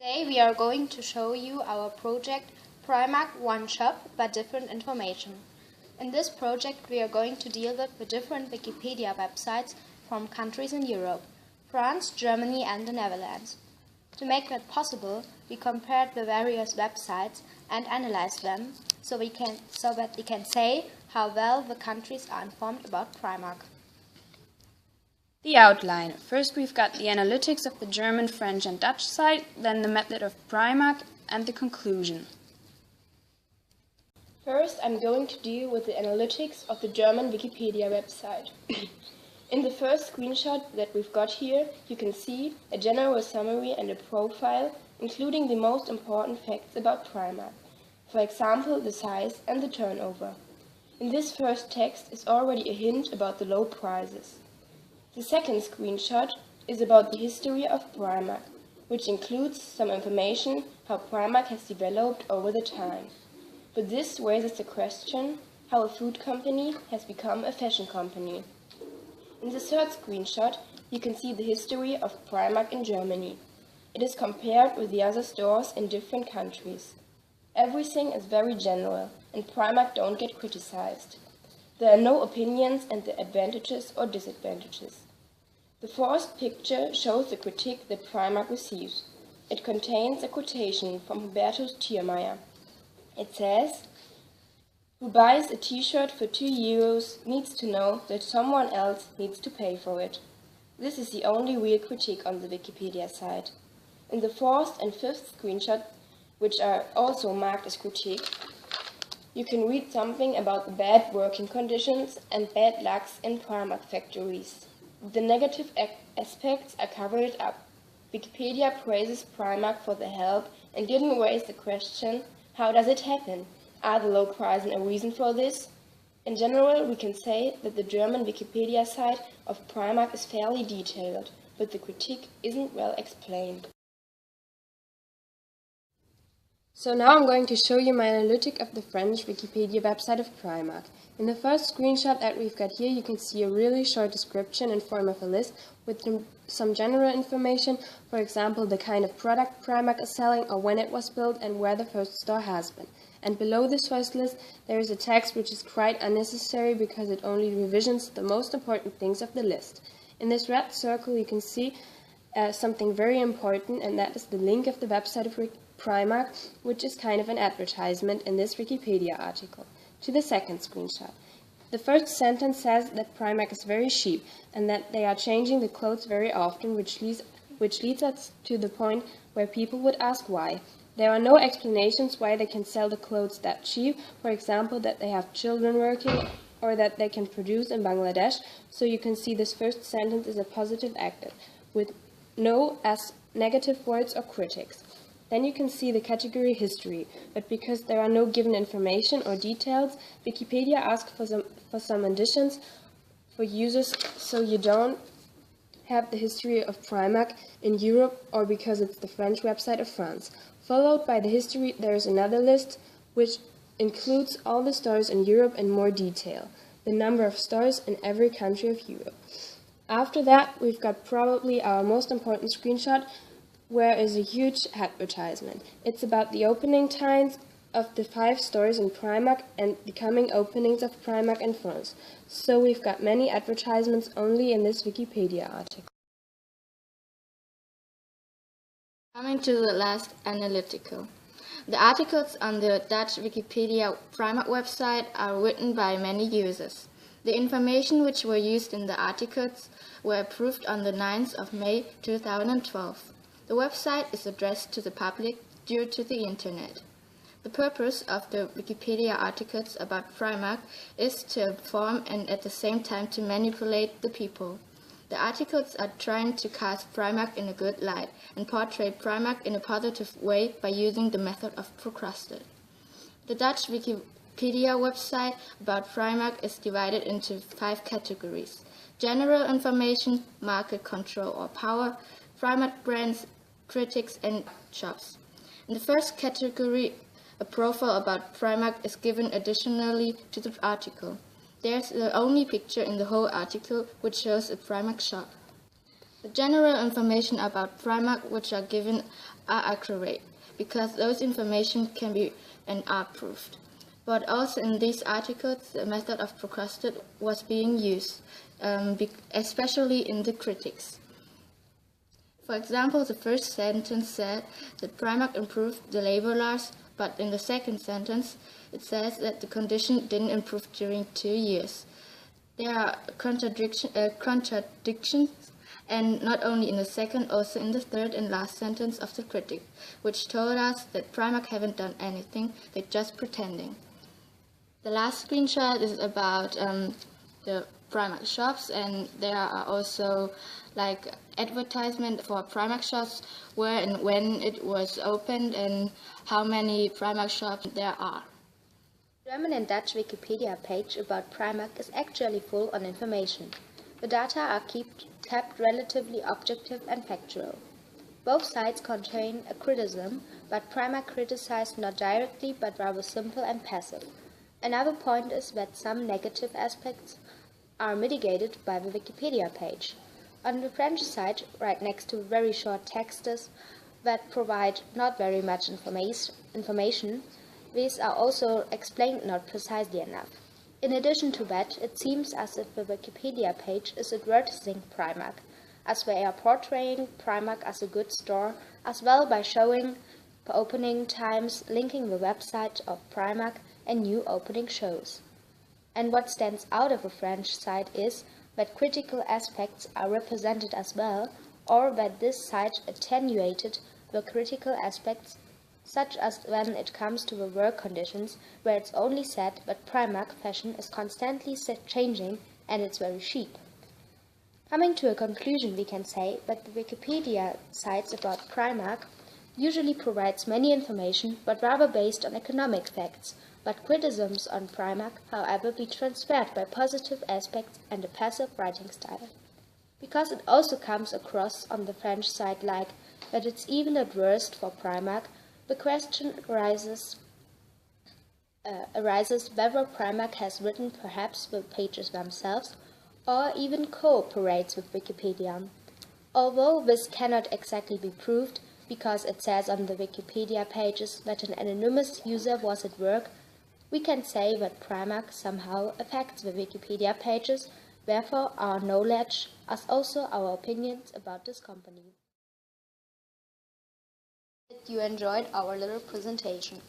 Today we are going to show you our project PRIMARK One Shop but different information. In this project we are going to deal with the different Wikipedia websites from countries in Europe, France, Germany and the Netherlands. To make that possible, we compared the various websites and analyzed them so that we can say how well the countries are informed about PRIMARK. The outline. First we've got the analytics of the German, French and Dutch site, then the method of PRIMARK and the conclusion. First, I'm going to deal with the analytics of the German Wikipedia website. In the first screenshot that we've got here, you can see a general summary and a profile, including the most important facts about PRIMARK, for example, the size and the turnover. In this first text is already a hint about the low prices. The second screenshot is about the history of PRIMARK, which includes some information how PRIMARK has developed over the time. But this raises the question how a food company has become a fashion company. In the third screenshot, you can see the history of PRIMARK in Germany. It is compared with the other stores in different countries. Everything is very general, and PRIMARK don't get criticized. There are no opinions and the advantages or disadvantages. The fourth picture shows the critique that PRIMARK receives. It contains a quotation from Hubertus Thiermeier. It says, "Who buys a t-shirt for €2 needs to know that someone else needs to pay for it." This is the only real critique on the Wikipedia site. In the fourth and fifth screenshot, which are also marked as critique, you can read something about the bad working conditions and bad lucks in PRIMARK factories. The negative aspects are covered up. Wikipedia praises PRIMARK for the help and didn't raise the question, how does it happen? Are the low prices a reason for this? In general, we can say that the German Wikipedia site of PRIMARK is fairly detailed, but the critique isn't well explained. So now I'm going to show you my analytic of the French Wikipedia website of PRIMARK. In the first screenshot that we've got here, you can see a really short description in form of a list with some general information, for example, the kind of product PRIMARK is selling or when it was built and where the first store has been. And below this first list, there is a text which is quite unnecessary because it only revisions the most important things of the list. In this red circle, you can see something very important, and that is the link of the website of PRIMARK, which is kind of an advertisement in this Wikipedia article. To the second screenshot. The first sentence says that PRIMARK is very cheap and that they are changing the clothes very often, which leads us to the point where people would ask why. There are no explanations why they can sell the clothes that cheap, for example, that they have children working or that they can produce in Bangladesh, so you can see this first sentence is a positive adjective, with no as negative words or critics. Then you can see the category history, but because there are no given information or details, Wikipedia asks for some additions for users so you don't have the history of PRIMARK in Europe or because it's the French website of France. Followed by the history, there is another list which includes all the stores in Europe in more detail, the number of stores in every country of Europe. After that, we've got probably our most important screenshot, where is a huge advertisement. It's about the opening times of the 5 stores in PRIMARK and the coming openings of PRIMARK in France. So we've got many advertisements only in this Wikipedia article. Coming to the last analytical. The articles on the Dutch Wikipedia PRIMARK website are written by many users. The information which were used in the articles were approved on the 9th of May 2012. The website is addressed to the public due to the Internet. The purpose of the Wikipedia articles about PRIMARK is to inform and at the same time to manipulate the people. The articles are trying to cast PRIMARK in a good light and portray PRIMARK in a positive way by using the method of procrastination. The Dutch Wikipedia website about PRIMARK is divided into 5 categories: general information, market control or power, PRIMARK brands, critics and shops. In the first category, a profile about PRIMARK is given additionally to the article. There's the only picture in the whole article which shows a PRIMARK shop. The general information about PRIMARK which are given are accurate, because those information can be and are proved. But also in these articles, the method of procrastination was being used, especially in the critics. For example, the first sentence said that PRIMARK improved the labor laws, but in the second sentence, it says that the condition didn't improve during 2 years. There are contradictions, and not only in the second, also in the third and last sentence of the critic, which told us that PRIMARK haven't done anything, they're just pretending. The last screenshot is about the PRIMARK shops, and there are also like advertisement for PRIMARK shops, where and when it was opened and how many PRIMARK shops there are. The German and Dutch Wikipedia page about PRIMARK is actually full on information. The data are kept relatively objective and factual. Both sides contain a criticism, but PRIMARK criticized not directly but rather simple and passive. Another point is that some negative aspects are mitigated by the Wikipedia page. On the French side, right next to very short texts that provide not very much information, these are also explained not precisely enough. In addition to that, it seems as if the Wikipedia page is advertising PRIMARK, as they are portraying PRIMARK as a good store, as well by showing opening times, linking the website of PRIMARK, and new opening shows. And what stands out of the French side is that critical aspects are represented as well, or that this site attenuated the critical aspects, such as when it comes to the work conditions, where it's only said that PRIMARK fashion is constantly changing and it's very cheap. Coming to a conclusion, we can say that the Wikipedia sites about PRIMARK usually provides many information, but rather based on economic facts, but criticisms on PRIMARK, however, be transferred by positive aspects and a passive writing style. Because it also comes across on the French side like that it's even at worst for PRIMARK, the question arises whether PRIMARK has written perhaps the pages themselves, or even cooperates with Wikipedia. Although this cannot exactly be proved, because it says on the Wikipedia pages that an anonymous user was at work, we can say that PRIMARK somehow affects the Wikipedia pages, therefore our knowledge, as also our opinions about this company. You enjoyed our little presentation.